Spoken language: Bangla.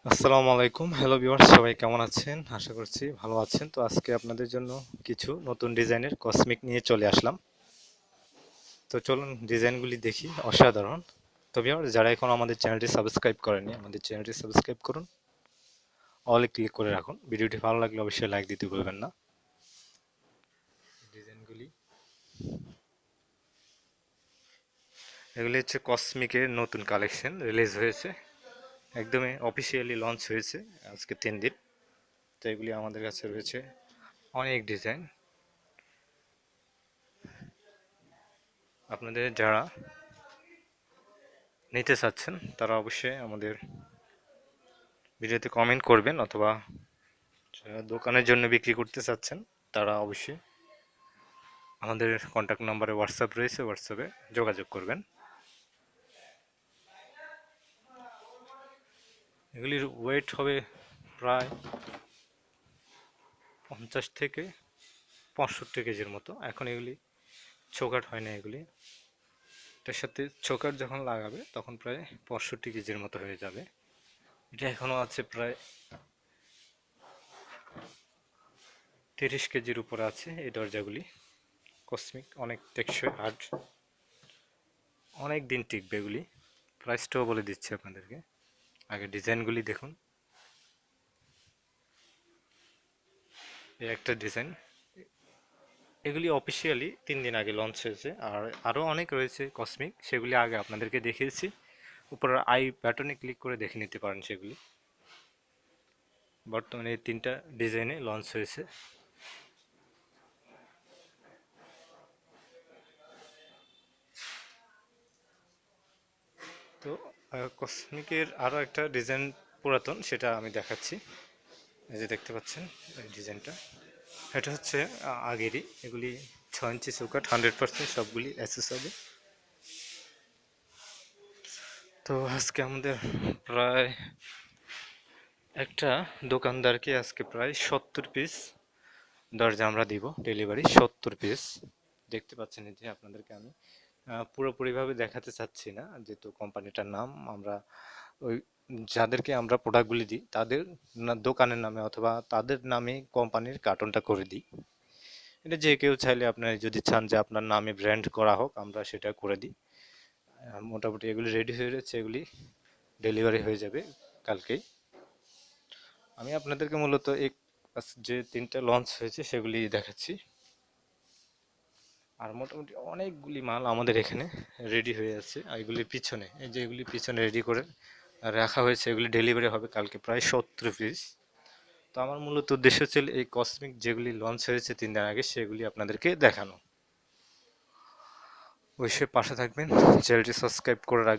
আসসালামু আলাইকুম, হ্যালো ভিউয়ার্স, সবাই কেমন আছেন? আশা করছি ভালো আছেন। তো আজকে আপনাদের জন্য কিছু নতুন ডিজাইনের কসমিক নিয়ে চলে আসলাম। তো চলুন ডিজাইনগুলি দেখি, অসাধারণ। তো ভিউয়ার্স, যারা এখন আমাদের চ্যানেলটি সাবস্ক্রাইব করেননি, আমাদের চ্যানেলটি সাবস্ক্রাইব করুন, অলে ক্লিক করে রাখুন। ভিডিওটি ভালো লাগলে অবশ্যই লাইক দিতে ভুলবেন না। ডিজাইনগুলি এগুলি হচ্ছে কসমিকের নতুন কালেকশন, রিলিজ হয়েছে, একদমই অফিসিয়ালি লঞ্চ হয়েছে আজকে 3 দিন। তো এগুলি আমাদের কাছে রয়েছে অনেক ডিজাইন। আপনাদের যারা নিতে চাচ্ছেন তারা অবশ্যই আমাদের ভিডিওতে কমেন্ট করবেন, অথবা যারা দোকানের জন্য বিক্রি করতে চাচ্ছেন তারা অবশ্যই আমাদের কন্ট্যাক্ট নাম্বারে হোয়াটসঅ্যাপ রয়েছে, হোয়াটসঅ্যাপে যোগাযোগ করবেন। এগুলির ওয়েট হবে প্রায় 50 থেকে 65 কেজির মতো। এখন এগুলি চৌকাট হয় না, এগুলি এটার সাথে চৌকাট যখন লাগাবে তখন প্রায় 65 কেজির মতো হয়ে যাবে। এটা এখনও আছে প্রায় 30 কেজির উপরে আছে এই দরজাগুলি। কসমিক অনেক টেকসই, হার্ড, অনেক দিন টিকবে এগুলি। প্রাইসটাও বলে দিচ্ছি আপনাদেরকে, আগে ডিজাইনগুলি দেখুন। এই একটা ডিজাইন, এগুলি অফিসিয়ালি 3 দিন আগে লঞ্চ হয়েছে, আর আরও অনেক রয়েছে কসমিক, সেগুলি আগে আপনাদেরকে দেখিয়েছি। উপরের আই বাটনে ক্লিক করে দেখে নিতে পারেন সেগুলি। বর্তমানে এই 3টা ডিজাইনে লঞ্চ হয়েছে। তো কসমিকের আরও একটা ডিজাইন পুরাতন, সেটা আমি দেখাচ্ছি। এই যে দেখতে পাচ্ছেন এই ডিজাইনটা, এটা হচ্ছে আগেরই। এগুলি 6 ইঞ্চি চৌকাঠ, 100% সবগুলি অ্যাসেস হবে। তো আজকে আমাদের প্রায় একটা দোকানদারকে আজকে প্রায় 70 পিস দরজা আমরা দিব ডেলিভারি, 70 পিস। দেখতে পাচ্ছেন এই যে, আপনাদেরকে আমি পুরোপুরিভাবে দেখাতে চাচ্ছি না, যেহেতু কোম্পানিটার নাম আমরা ওই যাদেরকে আমরা প্রোডাক্টগুলি দিই তাদের দোকানের নামে অথবা তাদের নামে কোম্পানির কার্টনটা করে দিই। এটা যে কেউ চাইলে, আপনার যদি চান যে আপনার নামে ব্র্যান্ড করা হোক, আমরা সেটা করে দিই। মোটামুটি এগুলি রেডি হয়ে রয়েছে, এগুলি ডেলিভারি হয়ে যাবে কালকেই। আমি আপনাদেরকে মূলত এই যে 3টা লঞ্চ হয়েছে সেগুলি দেখাচ্ছি। আর মোটামুটি অনেকগুলি মাল আমাদের এখানে রেডি হয়ে আছে। আর এগুলির পিছনে, এই যে এগুলি পিছনে রেডি করে রাখা হয়েছে, এগুলি ডেলিভারি হবে কালকে প্রায় 70 পিস। তো আমার মূলত উদ্দেশ্য ছিল এই কসমিক যেগুলি লঞ্চ হয়েছে 3 দিন আগে সেগুলি আপনাদেরকে দেখানো। অবশ্যই পাশে থাকবেন, চ্যানেলটি সাবস্ক্রাইব করে রাখবেন।